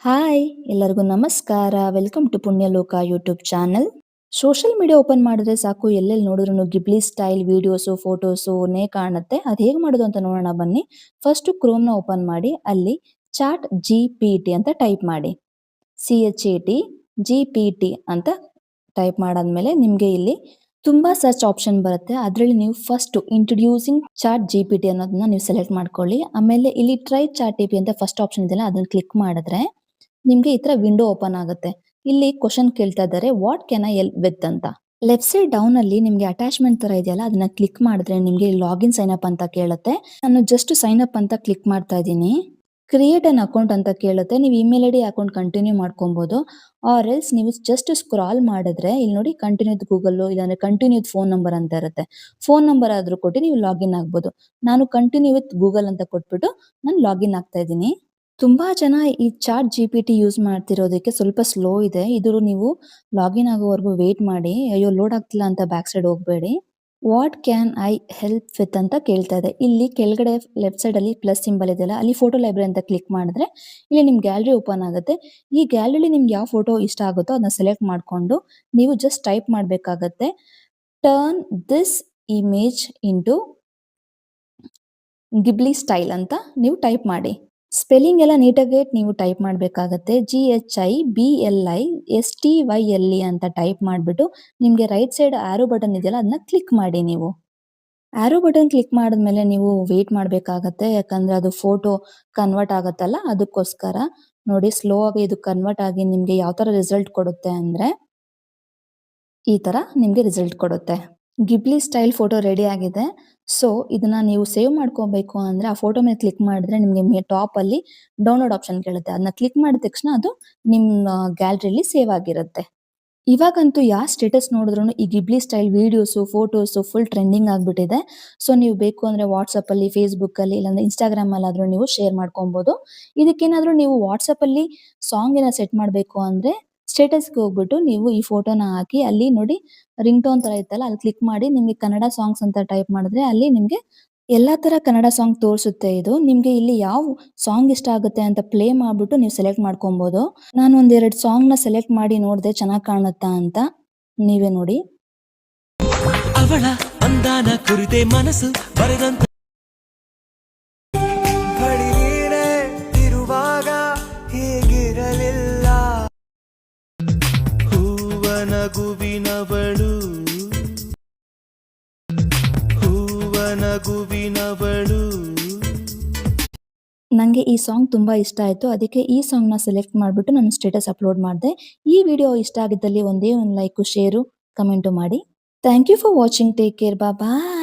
Hi! ಎಲ್ಲರಿಗೂ ನಮಸ್ಕಾರ. Welcome to Punyaloka YouTube channel. Social media open ಮಾಡಿದ್ರೆ ಸಾಕು ಎಲ್ಲೆಲ್ಲಿ ನೋಡಿದ್ರೂ ಗಿಬ್ಲಿ ಸ್ಟೈಲ್ ವಿಡಿಯೋಸು, ಫೋಟೋಸು ಕಾಣುತ್ತೆ. ಅದು ಹೇಗೆ ಮಾಡೋದು ಅಂತ ನೋಡೋಣ ಬನ್ನಿ. ಫಸ್ಟು ಕ್ರೋಮ್‌ನ ಓಪನ್ ಮಾಡಿ ಅಲ್ಲಿ ಚಾಟ್ ಜಿಪಿಟಿ ಅಂತ ಟೈಪ್ ಮಾಡಿ. CHAT GPT ಅಂತ ಟೈಪ್ ಮಾಡಾದ್ಮೇಲೆ ನಿಮಗೆ ಇಲ್ಲಿ ತುಂಬಾ ಸರ್ಚ್ ಆಪ್ಷನ್ ಬರುತ್ತೆ. ಅದರಲ್ಲಿ ನೀವು ಫಸ್ಟ್ ಇಂಟ್ರೊಡ್ಯೂಸಿಂಗ್ ಚಾಟ್ ಜಿಪಿಟಿ ಅನ್ನೋದನ್ನ ನೀವು ಸೆಲೆಕ್ಟ್ ಮಾಡ್ಕೊಳ್ಳಿ. ಆಮೇಲೆ ಇಲ್ಲಿ ಟ್ರೈ ಚಾಟ್ ಜಿಪಿಟಿ ಅಂತ ಫಸ್ಟ್ ಆಪ್ಷನ್ ಇದೆಯಲ್ಲ ಅದನ್ನ ಕ್ಲಿಕ್ ಮಾಡಿದ್ರೆ ನಿಮ್ಗೆ ಈ ತರ ವಿಂಡೋ ಓಪನ್ ಆಗುತ್ತೆ. ಇಲ್ಲಿ ಕ್ವೆಶ್ಚನ್ ಕೇಳ್ತಾ ಇದ್ದಾರೆ what can I help with ಅಂತ. ಲೆಫ್ಟ್ ಸೈಡ್ ಡೌನ್ ಅಲ್ಲಿ ನಿಮ್ಗೆ ಅಟ್ಯಾಚ್ಮೆಂಟ್ ತರ ಇದೆಯಲ್ಲ ಅದನ್ನ ಕ್ಲಿಕ್ ಮಾಡಿದ್ರೆ ನಿಮ್ಗೆ ಲಾಗಿನ್ ಸೈನ್ ಅಪ್ ಅಂತ ಕೇಳುತ್ತೆ. ನಾನು ಜಸ್ಟ್ ಸೈನ್ ಅಪ್ ಅಂತ ಕ್ಲಿಕ್ ಮಾಡ್ತಾ ಇದ್ದೀನಿ. ಕ್ರಿಯೇಟ್ ಅನ್ ಅಕೌಂಟ್ ಅಂತ ಕೇಳುತ್ತೆ. ನೀವು ಇಮೇಲ್ ಐಡಿ ಅಕೌಂಟ್ ಕಂಟಿನ್ಯೂ ಮಾಡ್ಕೊಬಹುದು. ಆರ್ ಎಲ್ಸ್ ನೀವು ಜಸ್ಟ್ ಸ್ಕ್ರಾಲ್ ಮಾಡಿದ್ರೆ ಇಲ್ಲಿ ನೋಡಿ ಕಂಟಿನ್ಯೂ ಗೂಗಲ್ ಇಲ್ಲಾಂದ್ರೆ ಕಂಟಿನ್ಯೂ ಫೋನ್ ನಂಬರ್ ಅಂತ ಇರುತ್ತೆ. ಫೋನ್ ನಂಬರ್ ಆದ್ರೂ ಕೊಟ್ಟು ನೀವು ಲಾಗಿನ್ ಆಗ್ಬೋದು. ನಾನು ಕಂಟಿನ್ಯೂ ವಿತ್ ಗೂಗಲ್ ಅಂತ ಕೊಟ್ಬಿಟ್ಟು ನಾನು ಲಾಗಿನ್ ಆಗ್ತಾ ಇದ್ದೀನಿ. ತುಂಬಾ ಜನ ಈ ಚಾಟ್ ಜಿಪಿಟಿ ಯೂಸ್ ಮಾಡ್ತಿರೋದಕ್ಕೆ ಸ್ವಲ್ಪ ಸ್ಲೋ ಇದೆ. ಇದು ನೀವು ಲಾಗಿನ್ ಆಗೋವರೆಗೂ ವೇಟ್ ಮಾಡಿ. ಅಯ್ಯೋ ಲೋಡ್ ಆಗ್ತಿಲ್ಲ ಅಂತ ಬ್ಯಾಕ್ ಸೈಡ್ ಹೋಗಬೇಡಿ. What can I help with ಅಂತ ಕೇಳ್ತಾ ಇದೆ. ಇಲ್ಲಿ ಕೆಳಗಡೆ ಲೆಫ್ಟ್ ಸೈಡ್ ಅಲ್ಲಿ ಪ್ಲಸ್ ಸಿಂಬಲ್ ಇದೆಯಲ್ಲ ಅಲ್ಲಿ ಫೋಟೋ ಲೈಬ್ರರಿ ಅಂತ ಕ್ಲಿಕ್ ಮಾಡಿದ್ರೆ ಇಲ್ಲಿ ನಿಮ್ ಗ್ಯಾಲರಿ ಓಪನ್ ಆಗುತ್ತೆ. ಈ ಗ್ಯಾಲರಿಲಿ ನಿಮ್ಗೆ ಯಾವ ಫೋಟೋ ಇಷ್ಟ ಆಗುತ್ತೋ ಅದನ್ನ ಸೆಲೆಕ್ಟ್ ಮಾಡ್ಕೊಂಡು ನೀವು ಜಸ್ಟ್ ಟೈಪ್ ಮಾಡಬೇಕಾಗತ್ತೆ. Turn this image into Ghibli style ಅಂತ ನೀವು ಟೈಪ್ ಮಾಡಿ. ಸ್ಪೆಲ್ಲಿಂಗ್ ಎಲ್ಲ ನೀಟಾಗಿ ನೀವು ಟೈಪ್ ಮಾಡಬೇಕಾಗತ್ತೆ. GHIBLISTYLE ಅಂತ ಟೈಪ್ ಮಾಡಿಬಿಟ್ಟು ನಿಮಗೆ ರೈಟ್ ಸೈಡ್ ಆರೋ ಬಟನ್ ಇದೆಯಲ್ಲ ಅದನ್ನ ಕ್ಲಿಕ್ ಮಾಡಿ ನೀವು. ಆರೋ ಬಟನ್ ಕ್ಲಿಕ್ ಮಾಡಿದ್ಮೇಲೆ ನೀವು ವೇಟ್ ಮಾಡಬೇಕಾಗತ್ತೆ. ಯಾಕಂದ್ರೆ ಅದು ಫೋಟೋ ಕನ್ವರ್ಟ್ ಆಗುತ್ತಲ್ಲ ಅದಕ್ಕೋಸ್ಕರ. ನೋಡಿ ಸ್ಲೋ ಆಗಿ ಇದು ಕನ್ವರ್ಟ್ ಆಗಿ ನಿಮಗೆ ಯಾವ ತರ ರಿಸಲ್ಟ್ ಕೊಡುತ್ತೆ ಅಂದ್ರೆ ಈ ತರ ನಿಮಗೆ ರಿಸಲ್ಟ್ ಕೊಡುತ್ತೆ. ಗಿಬ್ಲಿ ಸ್ಟೈಲ್ ಫೋಟೋ ರೆಡಿ ಆಗಿದೆ. ಸೊ ಇದನ್ನ ನೀವು ಸೇವ್ ಮಾಡ್ಕೋಬೇಕು ಅಂದ್ರೆ ಆ ಫೋಟೋ ಮೇಲೆ ಕ್ಲಿಕ್ ಮಾಡಿದ್ರೆ ನಿಮಗೆ ಟಾಪ್ ಅಲ್ಲಿ ಡೌನ್ಲೋಡ್ ಆಪ್ಷನ್ ಕೇಳುತ್ತೆ. ಅದನ್ನ ಕ್ಲಿಕ್ ಮಾಡಿದ ತಕ್ಷಣ ಅದು ನಿಮ್ಮ ಗ್ಯಾಲರಿಯಲ್ಲಿ ಸೇವ್ ಆಗಿರುತ್ತೆ. ಇವಾಗಂತೂ ಯಾವ ಸ್ಟೇಟಸ್ ನೋಡಿದ್ರು ಈ Ghibli style videos, photos full trending ಆಗ್ಬಿಟ್ಟಿದೆ. ಸೊ ನೀವು ಬೇಕು ಅಂದ್ರೆ ವಾಟ್ಸಪ್ ಅಲ್ಲಿ, ಫೇಸ್ಬುಕ್ ಅಲ್ಲಿ ಇಲ್ಲಾಂದ್ರೆ ಇನ್ಸ್ಟಾಗ್ರಾಮ್ ಅಲ್ಲಾದ್ರೂ ನೀವು ಶೇರ್ ಮಾಡ್ಕೊಬಹುದು. ಇದಕ್ಕೇನಾದ್ರೂ ನೀವು ವಾಟ್ಸಪ್ ಅಲ್ಲಿ ಸಾಂಗ್ ಏನ ಸೆಟ್ ಮಾಡಬೇಕು ಅಂದ್ರೆ ಸ್ಟೇಟಸ್ಗೆ ಹೋಗ್ಬಿಟ್ಟು ನೀವು ಈ ಫೋಟೋನ ಹಾಕಿ ಅಲ್ಲಿ ನೋಡಿ ರಿಂಗ್ ಟೋನ್ ತರ ಇತ್ತಲ್ಲ ಅಲ್ಲಿ ಕ್ಲಿಕ್ ಮಾಡಿ ನಿಮ್ಗೆ ಕನ್ನಡ ಸಾಂಗ್ಸ್ ಅಂತ ಟೈಪ್ ಮಾಡಿದ್ರೆ ಅಲ್ಲಿ ನಿಮ್ಗೆ ಎಲ್ಲಾ ತರ ಕನ್ನಡ ಸಾಂಗ್ ತೋರಿಸುತ್ತೆ ಇದು. ನಿಮ್ಗೆ ಇಲ್ಲಿ ಯಾವ ಸಾಂಗ್ ಇಷ್ಟ ಆಗುತ್ತೆ ಅಂತ ಪ್ಲೇ ಮಾಡ್ಬಿಟ್ಟು ನೀವು ಸೆಲೆಕ್ಟ್ ಮಾಡ್ಕೊಬಹುದು. ನಾನು ಒಂದೆರಡು ಸಾಂಗ್ ನ ಸೆಲೆಕ್ಟ್ ಮಾಡಿ ನೋಡಿದೆ ಚೆನ್ನಾಗ್ ಕಾಣುತ್ತಾ ಅಂತ. ನೀವೇ ನೋಡಿ. ಅವಳ ಅಂದಾನ ಕುರಿತೆ ಮನಸ್ಸು ಬರೆದಂತ ಬಳಿ ನೀನೇ ಇರುವಾಗ ಹೀಗಿರಲಿಲ್ಲ ಹೂವನಗುವಿನವಳು ಹೂವನಗುವಿನವಳು. ನಂಗೆ ಈ ಸಾಂಗ್ ತುಂಬಾ ಇಷ್ಟ ಆಯ್ತು. ಅದಕ್ಕೆ ಈ ಸಾಂಗ್ ನ ಸೆಲೆಕ್ಟ್ ಮಾಡ್ಬಿಟ್ಟು ನಾನು ಸ್ಟೇಟಸ್ ಅಪ್ಲೋಡ್ ಮಾಡಿದೆ. ಈ ವಿಡಿಯೋ ಇಷ್ಟ ಆಗಿದ್ದಲ್ಲಿ ಒಂದೇ ಒಂದು ಲೈಕ್, ಶೇರು, ಕಮೆಂಟ್ ಮಾಡಿ. Thank you for watching. Take care. Bye.